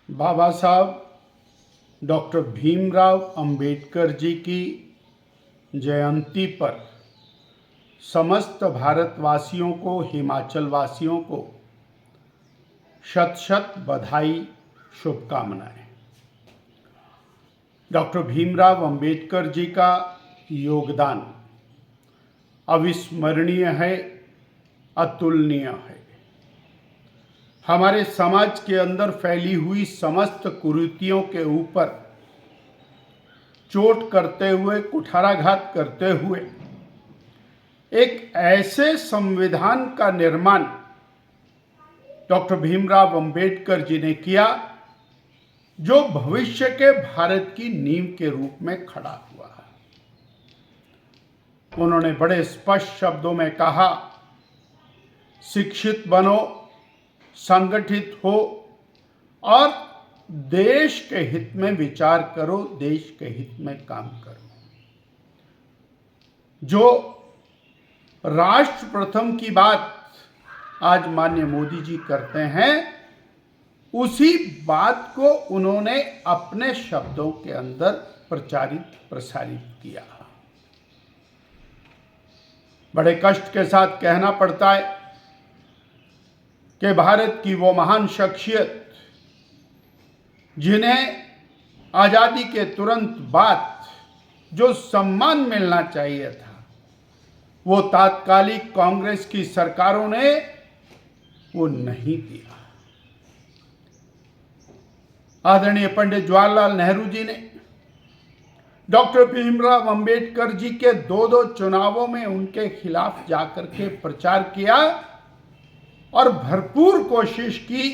बाबा साहब डॉक्टर भीमराव अंबेडकर जी की जयंती पर समस्त भारतवासियों को, हिमाचल वासियों को शत शत बधाई, शुभकामनाएं। डॉक्टर भीमराव अंबेडकर जी का योगदान अविस्मरणीय है, अतुलनीय है। हमारे समाज के अंदर फैली हुई समस्त कुरीतियों के ऊपर चोट करते हुए, कुठाराघात करते हुए एक ऐसे संविधान का निर्माण डॉक्टर भीमराव अंबेडकर जी ने किया जो भविष्य के भारत की नींव के रूप में खड़ा हुआ है। उन्होंने बड़े स्पष्ट शब्दों में कहा, शिक्षित बनो, संगठित हो और देश के हित में विचार करो, देश के हित में काम करो। जो राष्ट्र प्रथम की बात आज माननीय मोदी जी करते हैं, उसी बात को उन्होंने अपने शब्दों के अंदर प्रचारित प्रसारित किया। बड़े कष्ट के साथ कहना पड़ता है कि भारत की वो महान शख्सियत जिन्हें आज़ादी के तुरंत बाद जो सम्मान मिलना चाहिए था, वो तात्कालिक कांग्रेस की सरकारों ने वो नहीं दिया। आदरणीय पंडित जवाहरलाल नेहरू जी ने डॉक्टर भीमराव अंबेडकर जी के दो चुनावों में उनके खिलाफ जाकर के प्रचार किया और भरपूर कोशिश की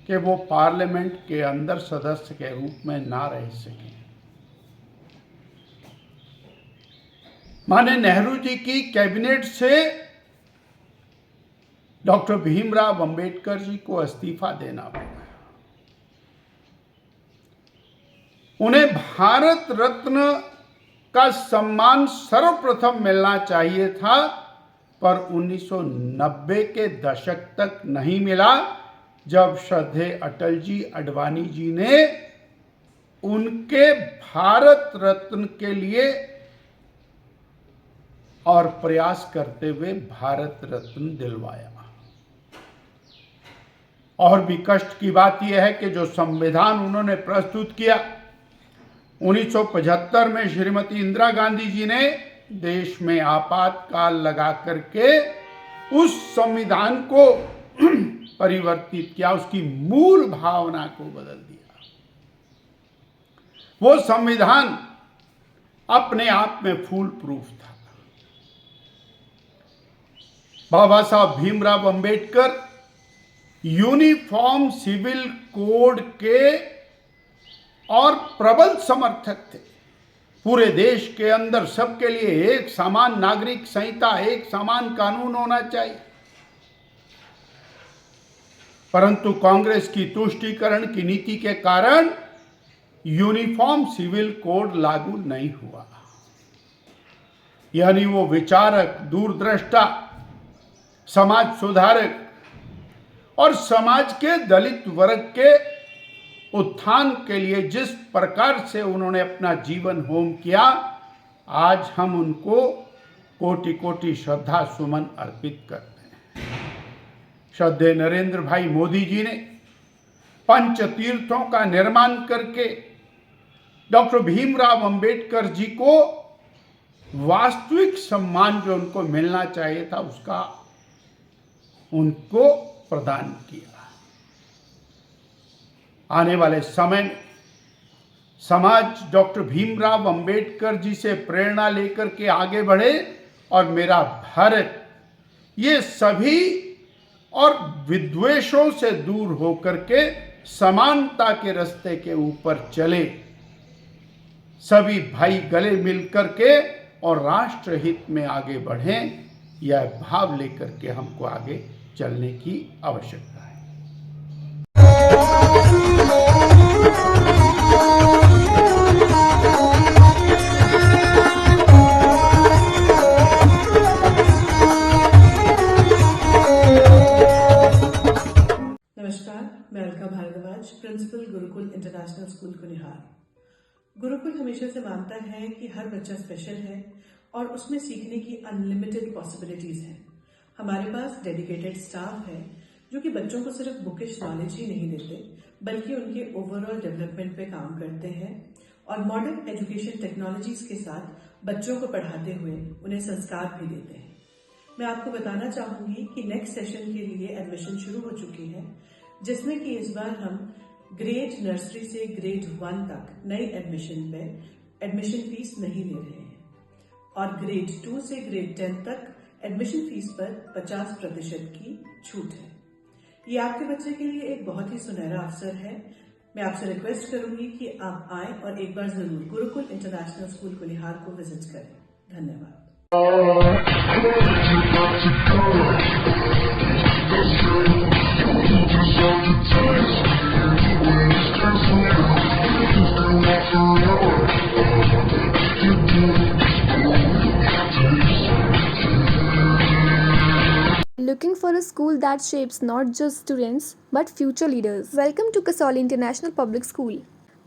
कि वो पार्लियामेंट के अंदर सदस्य के रूप में ना रह सके। माननीय नेहरू जी की कैबिनेट से डॉक्टर भीमराव अंबेडकर जी को इस्तीफा देना पड़ा। उन्हें भारत रत्न का सम्मान सर्वप्रथम मिलना चाहिए था, पर 1990 के दशक तक नहीं मिला, जब श्रद्धेय अटल जी अडवाणी जी ने उनके भारत रत्न के लिए और प्रयास करते हुए भारत रत्न दिलवाया। और भी कष्ट की बात यह है कि जो संविधान उन्होंने प्रस्तुत किया 1975 में श्रीमती इंदिरा गांधी जी ने देश में आपातकाल लगा करके उस संविधान को परिवर्तित किया, उसकी मूल भावना को बदल दिया। वो संविधान अपने आप में फूल प्रूफ था। Baba Saheb Bhimrao Ambedkar uniform civil code के और प्रबल समर्थक थे। पूरे देश के अंदर सबके लिए एक समान नागरिक संहिता, एक समान कानून होना चाहिए। परंतु कांग्रेस की तुष्टीकरण की नीति के कारण यूनिफॉर्म सिविल कोड लागू नहीं हुआ। यानी वो विचारक, दूरदृष्टा, समाज सुधारक और समाज के दलित वर्ग के उत्थान के लिए जिस प्रकार से उन्होंने अपना जीवन होम किया, आज हम उनको कोटि कोटि श्रद्धा सुमन अर्पित करते हैं। श्रद्धेय नरेंद्र भाई मोदी जी ने पंच तीर्थों का निर्माण करके डॉक्टर भीमराव अंबेडकर जी को वास्तविक सम्मान जो उनको मिलना चाहिए था, उसका उनको प्रदान किया। आने वाले समय में समाज डॉक्टर भीमराव अंबेडकर जी से प्रेरणा लेकर के आगे बढ़े और मेरा भारत ये सभी और विद्वेषों से दूर होकर के समानता के रास्ते के ऊपर चले। सभी भाई गले मिलकर के और राष्ट्र हित में आगे बढ़ें, यह भाव लेकर के हमको आगे चलने की आवश्यकता है। नमस्कार, मैं Alka Rekha Bhardwaj, principal Gurukul international school Kunihar. Gurukul हमेशा से मानता है कि हर बच्चा स्पेशल है और उसमें सीखने की अनलिमिटेड पॉसिबिलिटीज हैं। हमारे पास डेडिकेटेड स्टाफ है जो कि बच्चों को सिर्फ बुकिश नॉलेज ही नहीं देते बल्कि उनके ओवरऑल डेवलपमेंट पे काम करते हैं और मॉडर्न एजुकेशन टेक्नोलॉजीज के साथ बच्चों को पढ़ाते हुए उन्हें संस्कार भी देते हैं। मैं आपको बताना चाहूंगी कि नेक्स्ट सेशन के लिए एडमिशन शुरू हो चुकी है, जिसमें कि इस बार हम ग्रेड नर्सरी से ग्रेड 1 तक नई एडमिशन पे एडमिशन फीस नहीं ले रहे हैं और ग्रेड 2 से ग्रेड 10 तक एडमिशन फीस पर 50% की छूट है। ये आपके बच्चे के लिए एक बहुत ही सुनहरा अवसर है। मैं आपसे रिक्वेस्ट करूंगी कि आप आए और एक बार जरूर गुरुकुल इंटरनेशनल स्कूल कुनिहार को विजिट करें। धन्यवाद। Looking for a school that shapes not just students but future leaders? Welcome to Kasauli International Public School,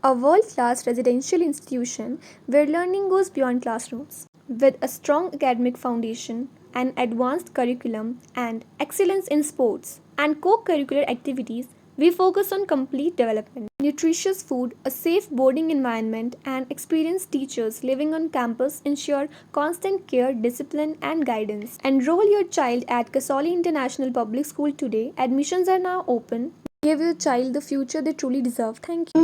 a world-class residential institution where learning goes beyond classrooms. With a strong academic foundation, an advanced curriculum, and excellence in sports and co-curricular activities, we focus on complete development. Nutritious food, a safe boarding environment, and experienced teachers living on campus ensure constant care, discipline, and guidance. Enroll your child at Kasauli International Public School today. Admissions are now open. Give your child the future they truly deserve. Thank you.